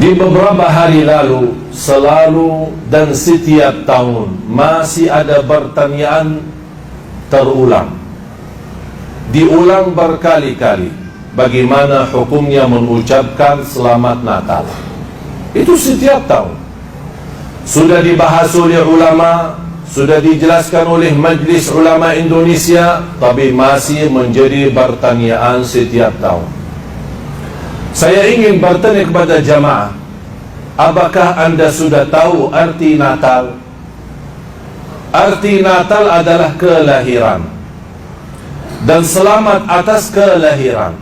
Di beberapa hari lalu, selalu dan setiap tahun masih ada pertanyaan terulang, diulang berkali-kali, bagaimana hukumnya mengucapkan Selamat Natal. Itu setiap tahun sudah dibahas oleh ulama, sudah dijelaskan oleh Majlis Ulama Indonesia, tapi masih menjadi pertanyaan setiap tahun. Saya ingin bertanya kepada jamaah, apakah anda sudah tahu arti Natal? Arti Natal adalah kelahiran, dan selamat atas kelahiran.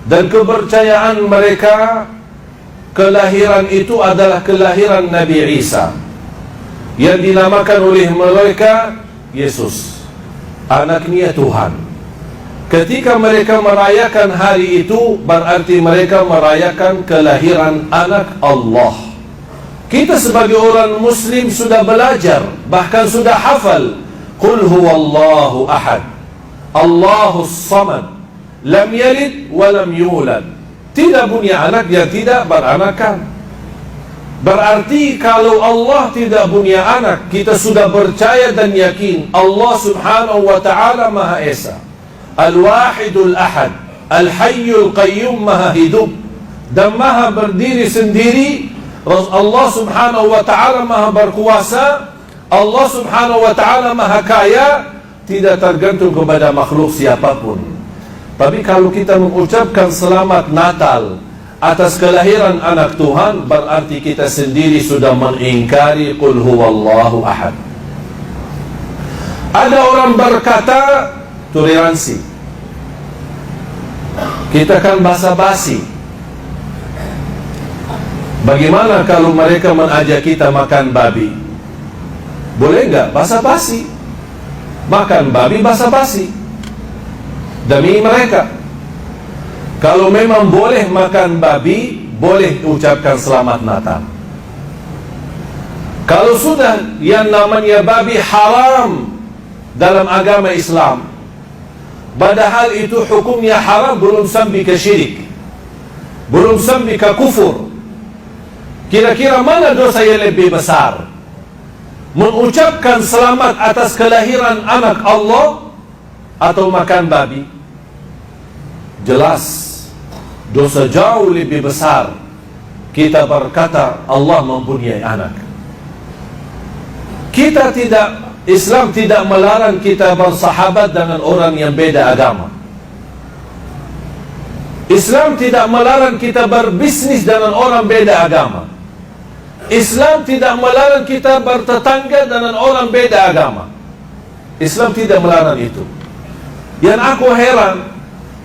Dan kepercayaan mereka, kelahiran itu adalah kelahiran Nabi Isa, yang dinamakan oleh mereka Yesus, anaknya Tuhan. Ketika mereka merayakan hari itu, berarti mereka merayakan kelahiran anak Allah. Kita sebagai orang Muslim sudah belajar, bahkan sudah hafal, Qul huwallahu ahad, Allahus samad, lam yalid wa lam yulad. Tidak punya anak, dia tidak beranakan. Berarti kalau Allah tidak punya anak, kita sudah percaya dan yakin Allah subhanahu wa ta'ala Maha Esa, Al-Wahidul Ahad, Al-Hayyul Qayyum, Maha hidup dan Maha berdiri sendiri. Allah subhanahu wa ta'ala Maha berkuasa, Allah subhanahu wa ta'ala Maha kaya, tidak tergantung kepada makhluk siapapun. Tapi kalau kita mengucapkan Selamat Natal atas kelahiran anak Tuhan, berarti kita sendiri sudah mengingkari Qul huwallahu ahad. Ada orang berkata toleransi, kita kan basa-basi. Bagaimana kalau mereka mengajak kita makan babi? Boleh enggak basa-basi? Makan babi basa-basi demi mereka. Kalau memang boleh makan babi, boleh ucapkan Selamat Natal. Kalau sudah yang namanya babi haram dalam agama Islam, padahal itu hukumnya haram, belum sampai ke syirik, belum sampai ke kufur, kira-kira mana dosa yang lebih besar? Mengucapkan selamat atas kelahiran anak Allah atau makan babi? Jelas dosa jauh lebih besar kita berkata Allah mempunyai anak. Kita tidak, Islam tidak melarang kita bersahabat dengan orang yang beda agama. Islam tidak melarang kita berbisnis dengan orang beda agama. Islam tidak melarang kita bertetangga dengan orang beda agama. Islam tidak melarang itu. Yang aku heran,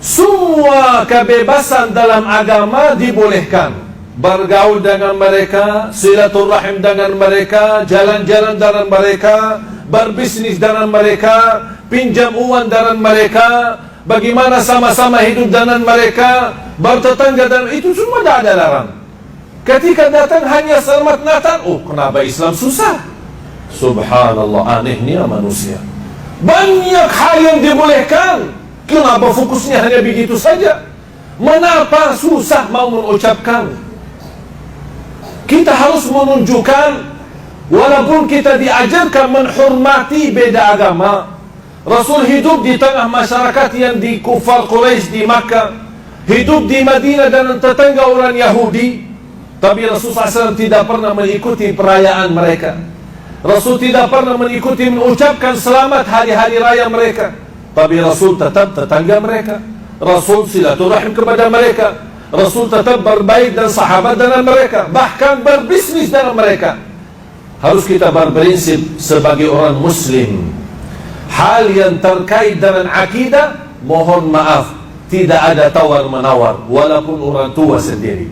semua kebebasan dalam agama dibolehkan. Bergaul dengan mereka, silaturahim dengan mereka, jalan-jalan dengan mereka, berbisnis dengan mereka, pinjam uang dengan mereka, bagaimana sama-sama hidup dengan mereka, bertetangga, dan itu semua tidak ada larang. Ketika datang hanya Selamat Natal, oh kenapa Islam susah? Subhanallah, anehnya manusia. Banyak hal yang dibolehkan, kenapa fokusnya hanya begitu saja? Mengapa susah mau mengucapkan? Kita harus menunjukkan, walaupun kita diajarkan menghormati beda agama. Rasul hidup di tengah masyarakat yang di kufar Quraisy di Makkah, hidup di Madinah dan tetangga orang Yahudi. Tapi Rasul SAW tidak pernah mengikuti perayaan mereka. Rasul tidak pernah mengikuti mengucapkan selamat hari-hari raya mereka. Tapi Rasul tetap tetangga mereka. Rasul silaturahim kepada mereka. Rasul tetap berbaik dan sahabat dengan mereka, bahkan berbisnis dengan mereka. Harus kita berprinsip sebagai orang Muslim, hal yang terkait dengan akidah, mohon maaf, tidak ada tawar-menawar, walaupun orang tua sendiri.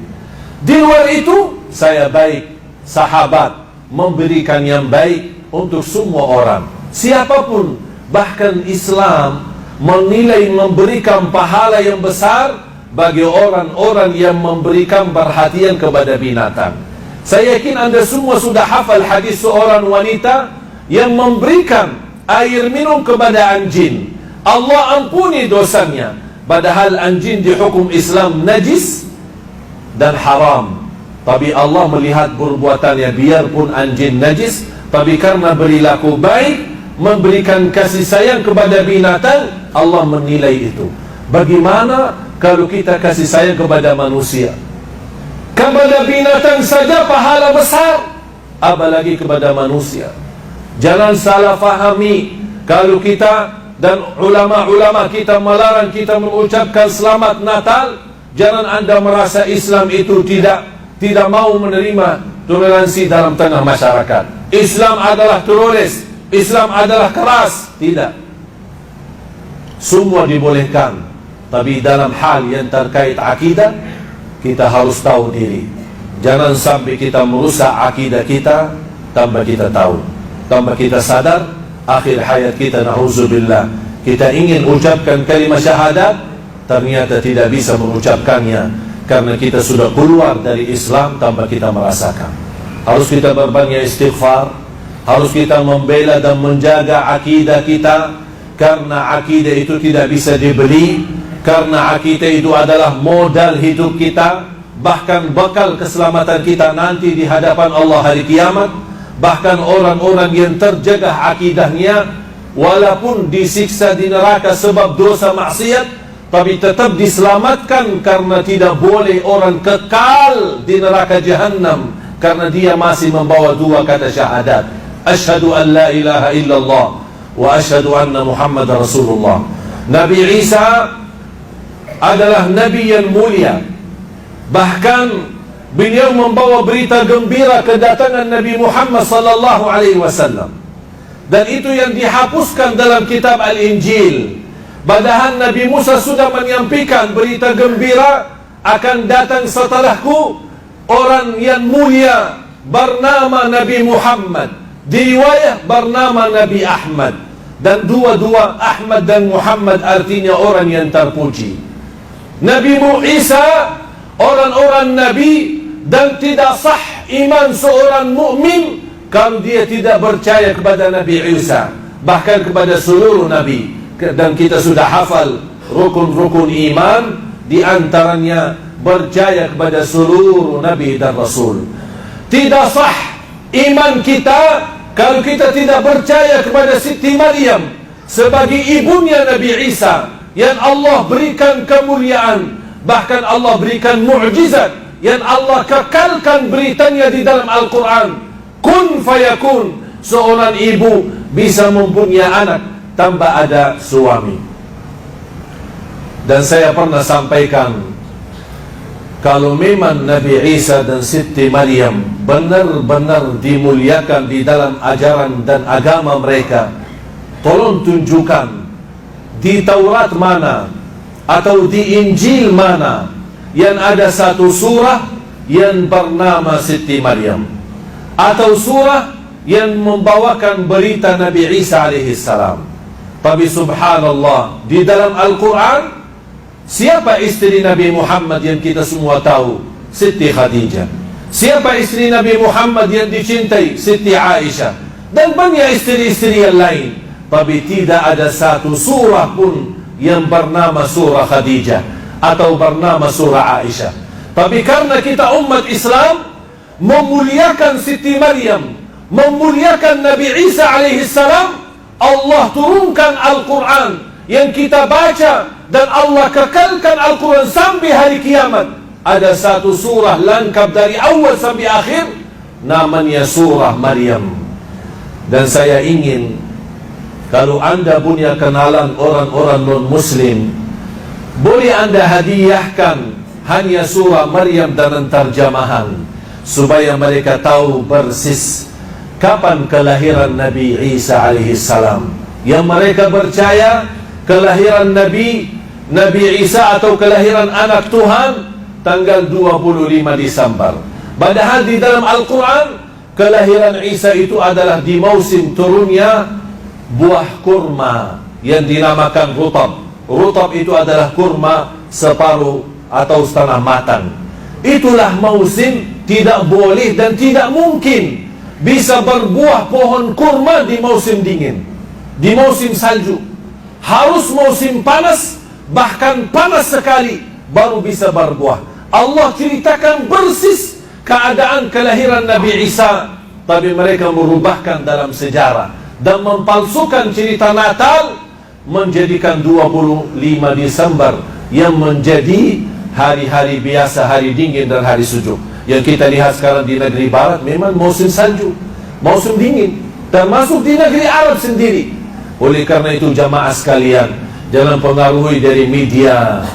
Di luar itu, saya baik, sahabat, memberikan yang baik untuk semua orang, siapapun. Bahkan Islam menilai memberikan pahala yang besar bagi orang-orang yang memberikan perhatian kepada binatang. Saya yakin anda semua sudah hafal hadis seorang wanita yang memberikan air minum kepada anjing. Allah ampuni dosanya, padahal anjing dihukum Islam najis dan haram. Tapi Allah melihat perbuatannya, biarpun anjing najis, tapi karena berlaku baik, memberikan kasih sayang kepada binatang, Allah menilai itu. Bagaimana kalau kita kasih sayang kepada manusia? Kepada binatang saja pahala besar, apalagi kepada manusia. Jangan salah fahami, kalau kita dan ulama-ulama kita melarang kita mengucapkan selamat Natal, jangan Anda merasa Islam itu tidak mau menerima toleransi dalam tengah masyarakat. Islam adalah teroris, Islam adalah keras. Tidak. Semua dibolehkan, tapi dalam hal yang terkait akidah, kita harus tahu diri. Jangan sampai kita merusak akidah kita tanpa kita tahu, tanpa kita sadar. Akhir hayat kita, na'udzubillah, kita ingin ucapkan kalimat syahadat, ternyata tidak bisa mengucapkannya karena kita sudah keluar dari Islam tanpa kita merasakan. Harus kita berbanyak istighfar, harus kita membela dan menjaga akidah kita, karena akidah itu tidak bisa dibeli, karena akidah itu adalah modal hidup kita, bahkan bekal keselamatan kita nanti di hadapan Allah hari kiamat. Bahkan orang-orang yang terjaga akidahnya, walaupun disiksa di neraka sebab dosa maksiat, tapi tetap diselamatkan, karena tidak boleh orang kekal di neraka Jahannam karena dia masih membawa dua kata syahadat, asyhadu an la ilaha illallah wa asyhadu anna Muhammad Rasulullah. Nabi Isa adalah Nabi yang mulia, bahkan beliau membawa berita gembira kedatangan Nabi Muhammad sallallahu alaihi wasallam, dan itu yang dihapuskan dalam kitab Al-Injil. Padahal Nabi Musa sudah menyampaikan berita gembira, akan datang setelahku orang yang mulia bernama Nabi Muhammad, di riwayat bernama Nabi Ahmad, dan dua-dua Ahmad dan Muhammad artinya orang yang terpuji. Nabi Isa orang-orang Nabi, dan tidak sah iman seorang mukmin kalau dia tidak percaya kepada Nabi Isa, bahkan kepada seluruh Nabi. Dan kita sudah hafal rukun-rukun iman, di antaranya percaya kepada seluruh Nabi dan Rasul. Tidak sah iman kita kalau kita tidak percaya kepada Siti Maryam sebagai ibunya Nabi Isa, yang Allah berikan kemuliaan, bahkan Allah berikan mukjizat, yang Allah kekalkan beritanya di dalam Al-Quran. Kun fayakun, seorang ibu bisa mempunyai anak tanpa ada suami. Dan saya pernah sampaikan, kalau memang Nabi Isa dan Siti Maryam benar-benar dimuliakan di dalam ajaran dan agama mereka, tolong tunjukkan di Taurat mana atau di Injil mana yang ada satu surah yang bernama Siti Maryam, atau surah yang membawakan berita Nabi Isa alaihi salam. Tapi subhanallah, di dalam Al-Quran, siapa istri Nabi Muhammad yang kita semua tahu? Siti Khadijah. Siapa istri Nabi Muhammad yang dicintai? Siti Aisyah. Dan banyak istri-istri yang lain. Tapi tidak ada satu surah pun yang bernama surah Khadijah atau bernama surah Aisyah. Tapi karena kita umat Islam memuliakan Siti Maryam, memuliakan Nabi Isa alaihi salam, Allah turunkan Al-Quran yang kita baca, dan Allah kekalkan Al-Quran sampai hari kiamat. Ada satu surah lengkap dari awal sampai akhir, namanya surah Maryam. Dan saya ingin, kalau Anda punya kenalan orang-orang non-muslim, boleh Anda hadiahkan hanya surah Maryam dan terjemahan, supaya mereka tahu persis kapan kelahiran Nabi Isa alaihi salam. Yang mereka percaya kelahiran Nabi Isa atau kelahiran anak Tuhan tanggal 25 Desember. Padahal di dalam Al-Quran, kelahiran Isa itu adalah di musim turunnya buah kurma yang dinamakan rutab. Rutab itu adalah kurma separuh atau setengah matang. Itulah musim, tidak boleh dan tidak mungkin bisa berbuah pohon kurma di musim dingin, di musim salju. Harus musim panas, bahkan panas sekali, baru bisa berbuah. Allah ceritakan persis keadaan kelahiran Nabi Isa, tapi mereka merubahkan dalam sejarah dan mempalsukan cerita Natal, menjadikan 25 Desember yang menjadi hari-hari biasa, hari dingin dan hari sejuk. Yang kita lihat sekarang di negeri barat memang musim salju, musim dingin, termasuk di negeri Arab sendiri. Oleh karena itu jamaah sekalian, jangan pengaruhi dari media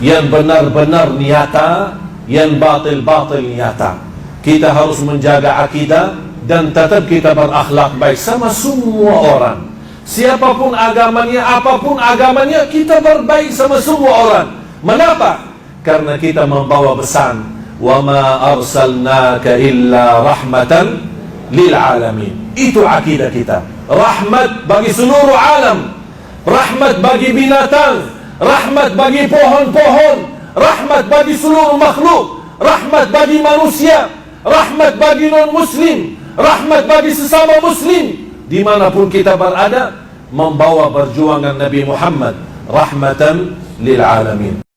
yang benar-benar nyata, yang batil-batil nyata. Kita harus menjaga akidah dan tetap kita berakhlak baik sama semua orang. Siapapun agamanya, apapun agamanya, kita berbaik sama semua orang. Mengapa? Karena kita membawa pesan, wa ma arsalnaka illa rahmatan lil alamin. Itu akidah kita. Rahmat bagi seluruh alam, rahmat bagi binatang, rahmat bagi pohon-pohon, rahmat bagi seluruh makhluk, rahmat bagi manusia, rahmat bagi non-muslim, rahmat bagi sesama muslim. Dimanapun kita berada, membawa perjuangan Nabi Muhammad rahmatan lil alamin.